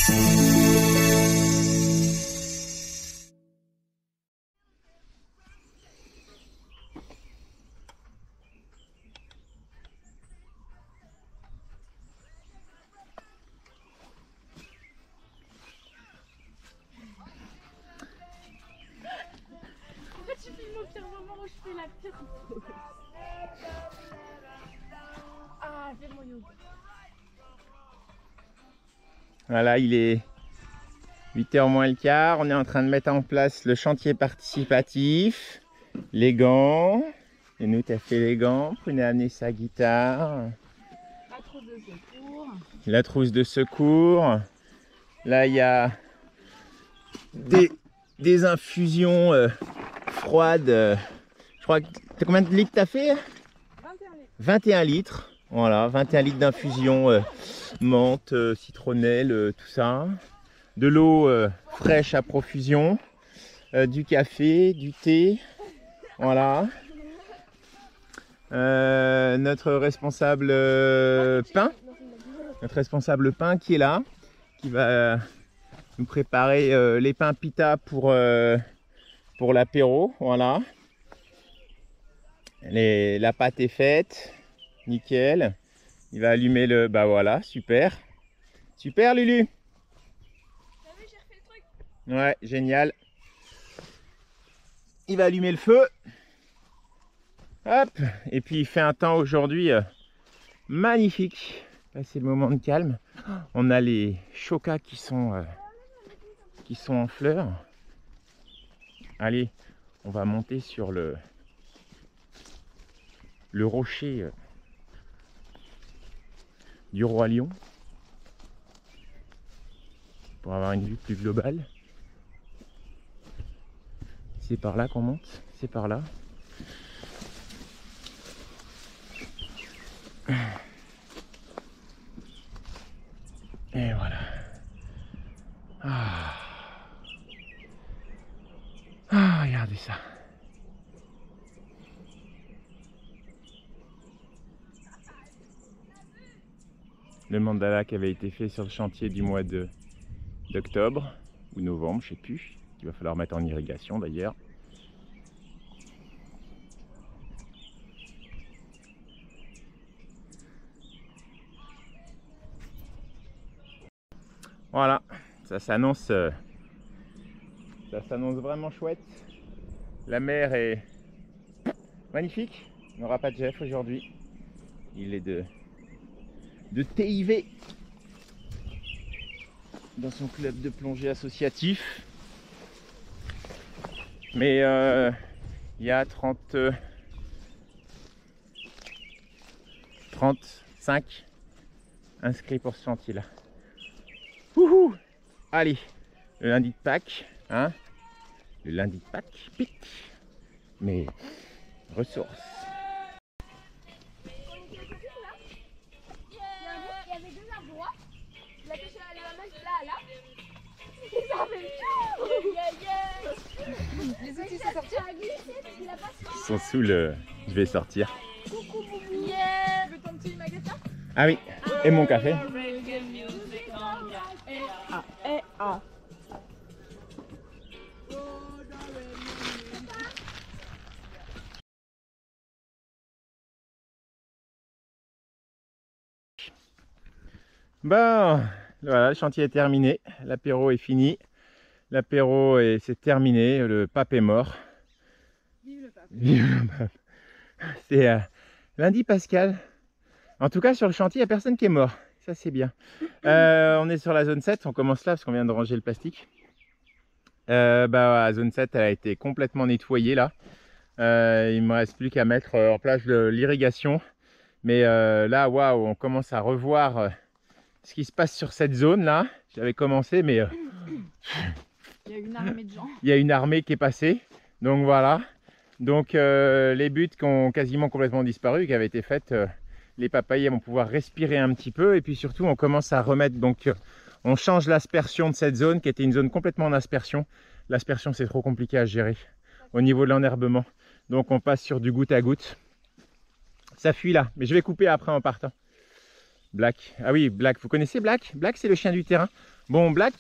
La pire pause. Ah, fais mon yoga. Voilà, il est 8h moins le quart. On est en train de mettre en place le chantier participatif. Les gants. Et nous, t'as fait les gants. Prenez à amener sa guitare. La trousse de secours. La trousse de secours. Là, il y a des infusions froides. Je crois que combien de litres t'as fait? 21 litres. 21 litres. Voilà, 21 litres d'infusion menthe, citronnelle, tout ça. De l'eau fraîche à profusion. Du café, du thé. Voilà. Notre responsable pain. Notre responsable pain qui est là. Qui va nous préparer les pains pita pour l'apéro. Voilà. La pâte est faite. Nickel. Il va allumer le... Bah voilà, super. Super Lulu. T'as vu, j'ai refait le truc. Ouais, génial. Il va allumer le feu. Hop. Et puis il fait un temps aujourd'hui magnifique. Là c'est le moment de calme. On a les chocas qui sont en fleurs. Allez, on va monter sur le rocher du roi lion pour avoir une vue plus globale. C'est par là qu'on monte, c'est par là. Et voilà. Ah, regardez ça. Le mandala qui avait été fait sur le chantier du mois d'octobre ou novembre, je sais plus. Il va falloir mettre en irrigation d'ailleurs. Voilà, ça s'annonce vraiment chouette. La mer est magnifique. On n'aura pas de Jeff aujourd'hui. Il est de TIV dans son club de plongée associatif. Mais il y a 35 inscrits pour ce chantier là. Wouhou! Allez, le lundi de Pâques, hein? Le lundi de Pâques, pique. Mais ressources. Il y avait deux arbres droits. La pêche à la main là. Ils ont fait les outils sont sortis. Ils sont sous le... Je vais sortir. Coucou Boubou. Tu veux ton petit magasin? Ah oui, et mon café. Bon, voilà, le chantier est terminé, l'apéro est fini, l'apéro c'est terminé, le pape est mort. Vive le pape. Vive le pape. C'est lundi pascal. En tout cas sur le chantier il n'y a personne qui est mort, ça c'est bien. On est sur la zone 7, on commence là parce qu'on vient de ranger le plastique. La zone 7 elle a été complètement nettoyée là. Il ne me reste plus qu'à mettre en place l'irrigation. Mais là waouh, on commence à revoir ce qui se passe sur cette zone là. J'avais commencé mais il y a une armée de gens. Il y a une armée qui est passée. Donc voilà. Donc les buttes qui ont quasiment complètement disparu, qui avaient été faites, les papayers vont pouvoir respirer un petit peu. Et puis surtout on commence à remettre, donc on change l'aspersion de cette zone qui était une zone complètement en aspersion. L'aspersion c'est trop compliqué à gérer au niveau de l'enherbement. Donc on passe sur du goutte à goutte. Ça fuit là, mais je vais couper après en partant. Black. Ah oui, Black. Vous connaissez Black? Black, c'est le chien du terrain. Bon, Black,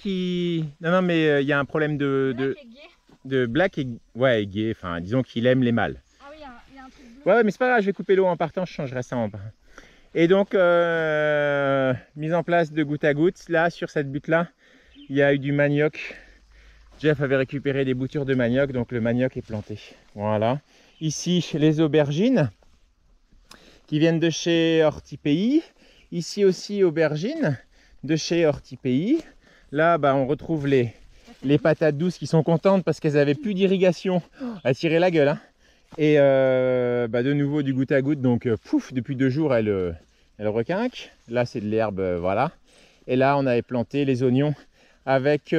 non, mais il y a un problème Black est gay. de Black et ouais, gay. Enfin, disons qu'il aime les mâles. Ah oui, il y a un truc bleu. Ouais, mais c'est pas grave, je vais couper l'eau en partant, je changerai ça en partant. Et donc, mise en place de goutte à goutte. Là, sur cette butte-là, il y a eu du manioc. Jeff avait récupéré des boutures de manioc, donc le manioc est planté. Voilà. Ici, les aubergines qui viennent de chez Hortipays. Ici aussi, aubergines de chez Hortipays. Là, bah, on retrouve les patates douces qui sont contentes parce qu'elles n'avaient plus d'irrigation à tirer la gueule. Hein. Et bah, de nouveau du goutte à goutte. Donc, pouf, depuis 2 jours, elle requinque. Là, c'est de l'herbe, voilà. Et là, on avait planté les oignons avec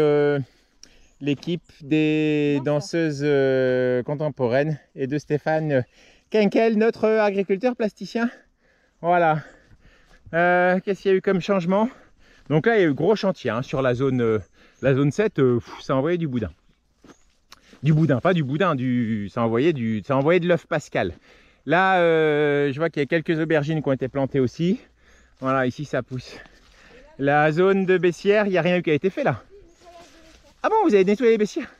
l'équipe des danseuses contemporaines et de Stéphane Kenkel, notre agriculteur plasticien. Voilà. Qu'est-ce qu'il y a eu comme changement? Donc là, il y a eu gros chantier hein, sur la zone 7. Ça a envoyé du boudin. Du boudin, pas du boudin, ça a envoyé de l'œuf Pascal. Là, je vois qu'il y a quelques aubergines qui ont été plantées aussi. Voilà, ici ça pousse. La zone de baissière, il n'y a rien eu qui a été fait là. Ah bon, vous avez nettoyé les baissières?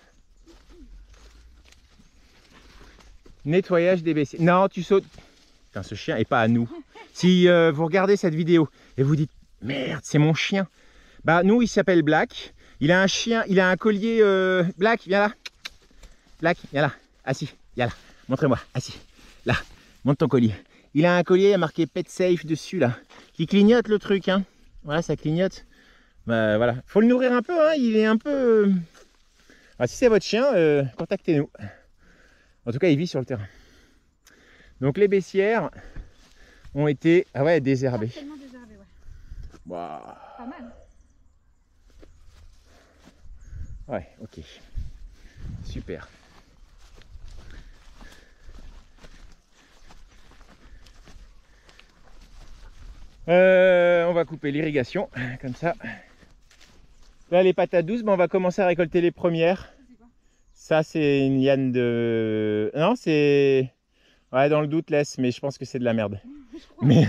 Nettoyage des baissières. Non, tu sautes. Putain, ce chien est pas à nous. Si vous regardez cette vidéo et vous dites merde, c'est mon chien. Bah nous, il s'appelle Black. Il a un chien, il a un collier. Black, viens là. Black, viens là. Assis, viens là. Montrez-moi. Assis. Là, monte ton collier. Il a un collier, il a marqué Pet Safe dessus là. Qui clignote le truc, hein. Voilà, ça clignote. Bah, voilà, faut le nourrir un peu, hein. Il est un peu... Ah, si c'est votre chien, contactez-nous. En tout cas, il vit sur le terrain. Donc les baissières ont été désherbées. Tellement désherbé, ouais. Wow. Pas mal. Ouais, ok. Super. On va couper l'irrigation, comme ça. Là, les patates douces, on va commencer à récolter les premières. Ça, c'est une liane de... Non, c'est... Ouais, dans le doute, laisse, mais je pense que c'est de la merde. Mais...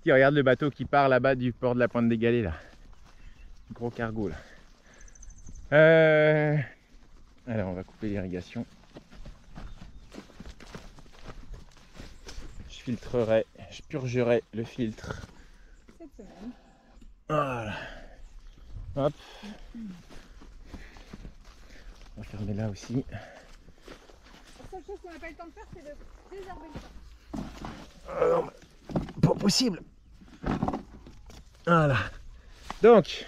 Tiens, regarde le bateau qui part là-bas du port de la Pointe des Galets, là. Gros cargo, là. Alors, on va couper l'irrigation. Je filtrerai, je purgerai le filtre. Cette semaine. Voilà. Hop. On va fermer là aussi. La seule chose qu'on n'a pas eu le temps de faire, c'est de désherber le champ. Non, pas possible. Voilà. Donc,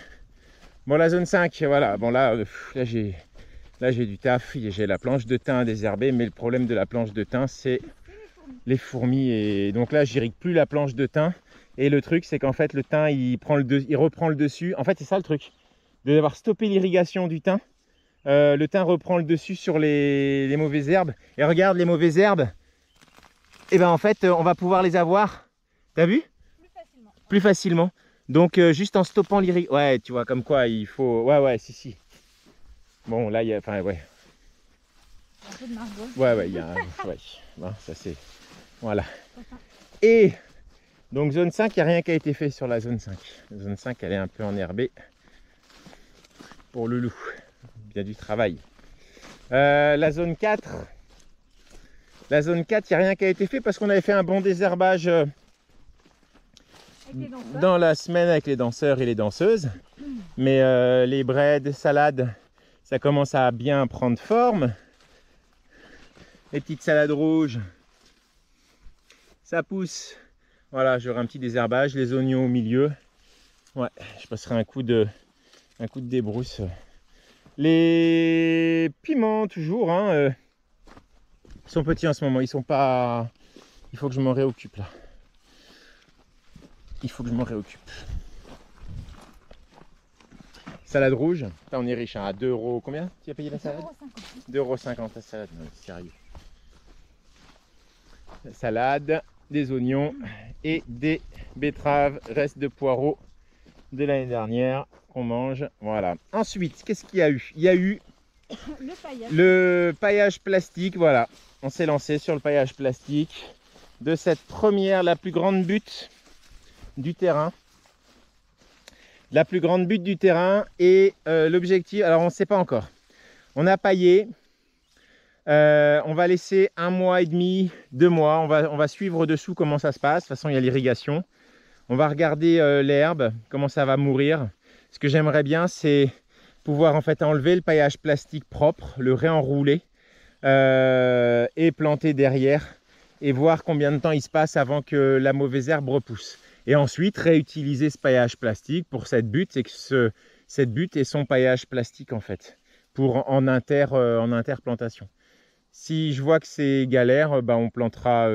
bon, la zone 5, voilà. Bon, là j'ai du taf. J'ai la planche de thym désherbée, mais le problème de la planche de thym, c'est les fourmis. Et donc là, j'irrigue plus la planche de thym. Et le truc, c'est qu'en fait, le thym, il reprend le dessus. En fait, c'est ça le truc. De devoir stopper l'irrigation du thym. Le thym reprend le dessus sur les mauvaises herbes. Et regarde, les mauvaises herbes, et ben en fait, on va pouvoir les avoir. T'as vu? Plus facilement. Plus facilement. Donc, juste en stoppant l'irrigation. Ouais, tu vois, comme quoi, il faut... Ouais, si. Bon, là, il y a... Enfin, ouais. Un peu de margot. Ouais, il y a... Ouais. Bon, ça, c'est... Voilà. Et... Donc zone 5, il n'y a rien qui a été fait sur la zone 5. La zone 5, elle est un peu enherbée pour le loup. Il y a du travail. La zone 4, il n'y a rien qui a été fait parce qu'on avait fait un bon désherbage dans la semaine avec les danseurs et les danseuses. Mais les braides, salades, ça commence à bien prendre forme. Les petites salades rouges, ça pousse. Voilà, j'aurai un petit désherbage, les oignons au milieu. Ouais, je passerai un coup de débrousse. Les piments, toujours, hein, ils sont petits en ce moment, ils sont pas... Il faut que je m'en réoccupe là. Il faut que je m'en réoccupe. Salade rouge, là on est riche, hein, à 2 €. Combien tu as payé la salade? 2,50 € la salade, non, sérieux. La salade, des oignons et des betteraves, reste de poireaux de l'année dernière qu'on mange. Voilà. Ensuite, qu'est-ce qu'il y a eu? Il y a eu le paillage plastique. Voilà, on s'est lancé sur le paillage plastique. de cette première, la plus grande butte du terrain. La plus grande butte du terrain et l'objectif, alors on ne sait pas encore. On a paillé, on va laisser 1 mois et demi, 2 mois, on va suivre dessous comment ça se passe. De toute façon, il y a l'irrigation. On va regarder l'herbe, comment ça va mourir. Ce que j'aimerais bien, c'est pouvoir en fait enlever le paillage plastique propre, le réenrouler et planter derrière et voir combien de temps il se passe avant que la mauvaise herbe repousse. Et ensuite réutiliser ce paillage plastique pour cette butte et que cette butte est son paillage plastique en fait, pour en interplantation. Si je vois que c'est galère, bah on plantera,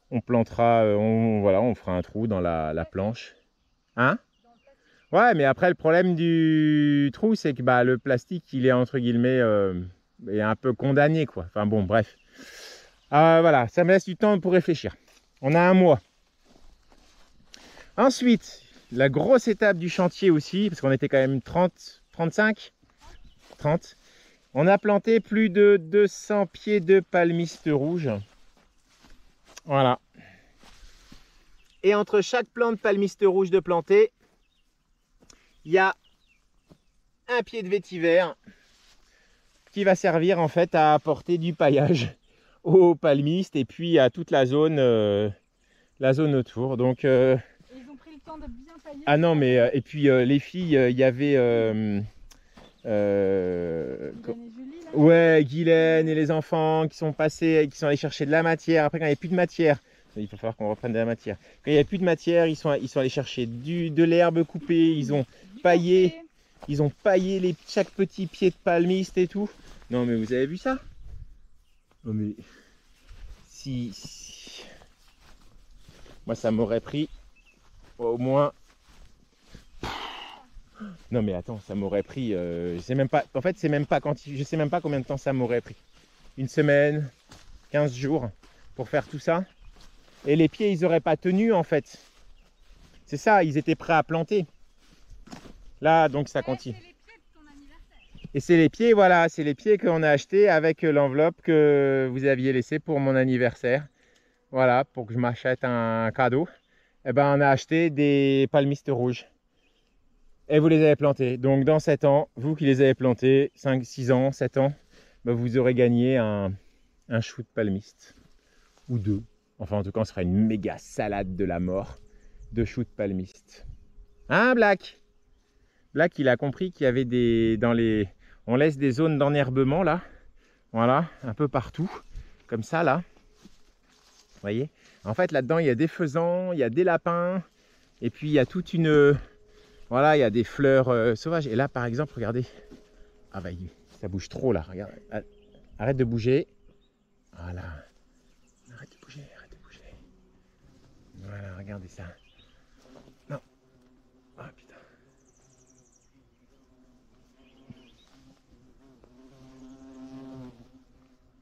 voilà, on fera un trou dans la planche. Hein? Ouais, mais après le problème du trou, c'est que bah, le plastique, il est entre guillemets est un peu condamné quoi. Enfin bon, bref. Voilà, ça me laisse du temps pour réfléchir. On a 1 mois. Ensuite, la grosse étape du chantier aussi, parce qu'on était quand même 30. On a planté plus de 200 pieds de palmiste rouge. Voilà. Et entre chaque plant de palmiste rouge de planté, il y a un pied de vétiver qui va servir en fait à apporter du paillage aux palmistes et puis à toute la zone autour. Donc ils ont pris le temps de bien pailler. ah non mais et puis les filles, il y avait Guylaine et Julie, là. ouais, Guylaine et les enfants qui sont passés, qui sont allés chercher de la matière. Après quand il n'y avait plus de matière, il va falloir qu'on reprenne de la matière. Quand il n'y avait plus de matière, ils sont allés chercher de l'herbe coupée, ils ont paillé chaque petit pied de palmiste et tout. Non mais vous avez vu ça? Non mais si... Moi ça m'aurait pris au moins... Non mais attends, ça m'aurait pris... je sais même pas... En fait c'est même pas je sais même pas combien de temps ça m'aurait pris. 1 semaine, 15 jours pour faire tout ça. Et les pieds ils auraient pas tenu en fait. C'est ça, ils étaient prêts à planter. Là donc ça continue. Et c'est les pieds, voilà, c'est les pieds qu'on a achetés avec l'enveloppe que vous aviez laissée pour mon anniversaire. Voilà, pour que je m'achète un cadeau. Et ben on a acheté des palmistes rouges. Et vous les avez plantés. Donc dans 7 ans, vous qui les avez plantés, 5, 6 ans, 7 ans, ben vous aurez gagné un chou de palmiste. Ou 2. Enfin en tout cas, on sera une méga salade de la mort de choux de palmiste. Hein Black? Black, il a compris qu'il y avait des... On laisse des zones d'enherbement là. Voilà, un peu partout. Comme ça là. Vous voyez? En fait là-dedans, il y a des faisans, il y a des lapins. Et puis il y a toute une... Voilà, il y a des fleurs sauvages. Et là par exemple, regardez. Ah bah ça bouge trop là. Regarde. Arrête de bouger. Voilà. Arrête de bouger, arrête de bouger. Voilà, regardez ça. Non. Ah putain.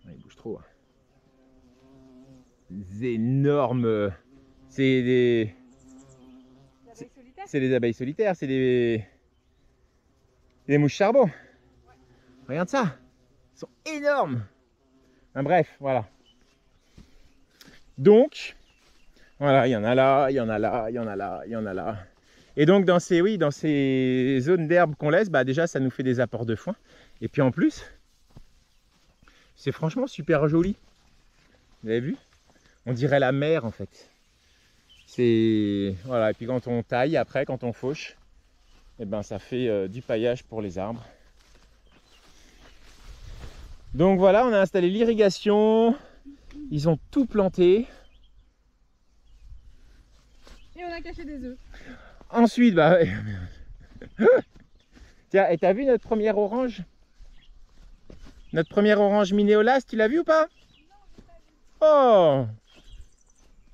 Il bouge trop. Des énormes. C'est des. C'est des abeilles solitaires, c'est des mouches charbon. Ouais. Regarde ça. Ils sont énormes. Enfin, bref, voilà. Donc, voilà, il y en a là, il y en a là, il y en a là, il y en a là. Et donc dans ces zones d'herbe qu'on laisse, bah déjà ça nous fait des apports de foin. Et puis en plus, c'est franchement super joli. Vous avez vu? On dirait la mer en fait. C'est voilà, et puis quand on taille après, quand on fauche, et ben ça fait du paillage pour les arbres. Donc voilà, on a installé l'irrigation. Ils ont tout planté. Et on a caché des œufs. Ensuite, bah tiens, et t'as vu notre première orange? Notre première orange Minéolas, tu l'as vu ou pas? Oh!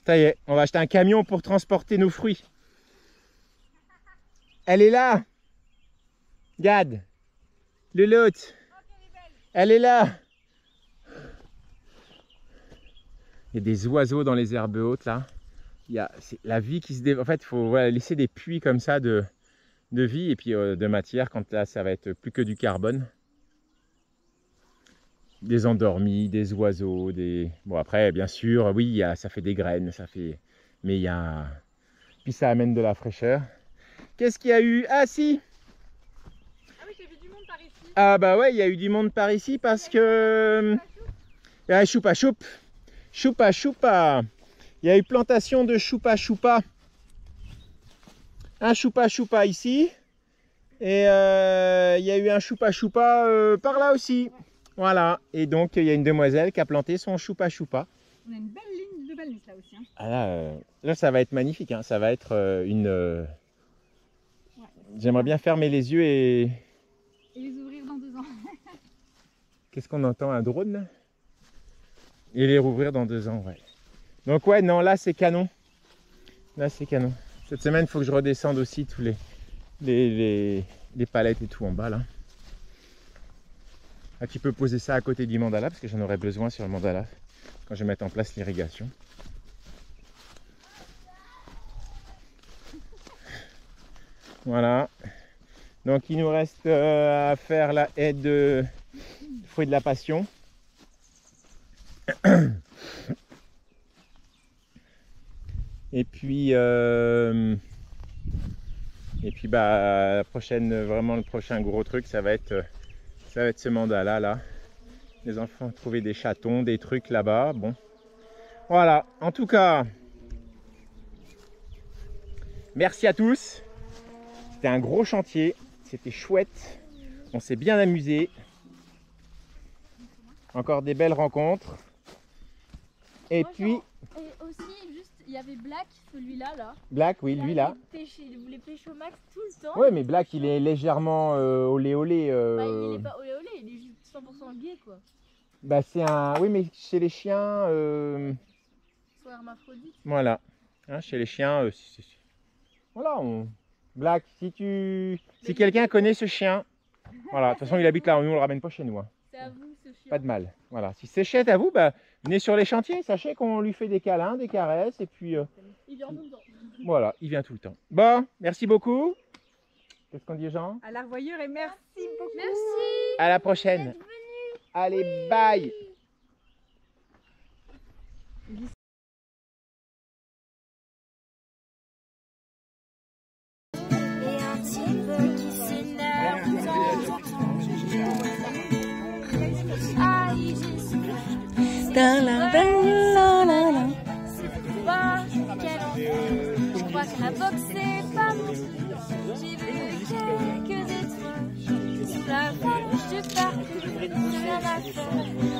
Ça y est, on va acheter un camion pour transporter nos fruits. Elle est là. Regarde. Le lot. Elle est là. Il y a des oiseaux dans les herbes hautes là. C'est la vie qui se développe. En fait, il faut voilà, laisser des puits comme ça de vie et puis de matière quand là ça va être plus que du carbone. des endormis, des oiseaux, des... Bon après, bien sûr, oui, ça fait des graines, ça fait... Mais il y a... Puis ça amène de la fraîcheur. Qu'est-ce qu'il y a eu? Ah si! Ah oui, j'ai vu du monde par ici. Ah bah ouais, il y a eu du monde par ici parce que... Ah, choupa choup! Choupa choupa! Il y a eu plantation de choupa choupa. Un choupa choupa ici. Et il y a eu un choupa choupa par là aussi. Voilà. Et donc il y a une demoiselle qui a planté son choupa choupa. On a une belle ligne de balise là aussi. Hein. Ah là, ça va être magnifique. Hein. Ça va être une... Ouais. J'aimerais bien fermer les yeux et... Et les ouvrir dans 2 ans. Qu'est-ce qu'on entend? Un drone là? Et les rouvrir dans 2 ans, ouais. Donc ouais, non, là c'est canon. Là c'est canon. Cette semaine, il faut que je redescende aussi tous les palettes et tout en bas là. Ah, tu peux poser ça à côté du mandala parce que j'en aurai besoin sur le mandala quand je vais mettre en place l'irrigation. Voilà. Donc il nous reste à faire la haie de fruits de la passion. Et puis bah la prochaine, vraiment le prochain gros truc, ça va être ce mandala là. Les enfants ont trouvé des chatons, des trucs là-bas. Bon, voilà. En tout cas, merci à tous. C'était un gros chantier, c'était chouette. On s'est bien amusé. Encore des belles rencontres. Et puis. Et aussi, juste, il y avait Black, celui-là, là. Black, oui, lui là. Il voulait pêcher au max tout le temps. Oui, mais Black, il est légèrement olé olé. Bah, il est pas olé olé, il est juste 100% gay, quoi. Bah, c'est un. Oui, mais chez les chiens. Soit hermaphrodite. Voilà. Hein, chez les chiens. Voilà, Black, si quelqu'un connaît ce chien. Voilà, de toute façon, il habite là, nous on le ramène pas chez nous. Hein. C'est à vous, ce chien. Pas de mal. Voilà. Si c'est chouette à vous, bah, venez sur les chantiers. Sachez qu'on lui fait des câlins, des caresses. Et puis, Il vient tout le temps. voilà, il vient tout le temps. Bon, merci beaucoup. Qu'est-ce qu'on dit, Jean? À la revoyure et merci beaucoup. Merci. À la prochaine. Allez, bye. Et un petit peu qui s'énerve de temps en temps. Aïe, j'ai souffert. C'est pas quel enfant. Je crois que la boxe c'est pas mon truc. J'ai vu quelques étoiles. Sous la forme du parcours, rien à faire.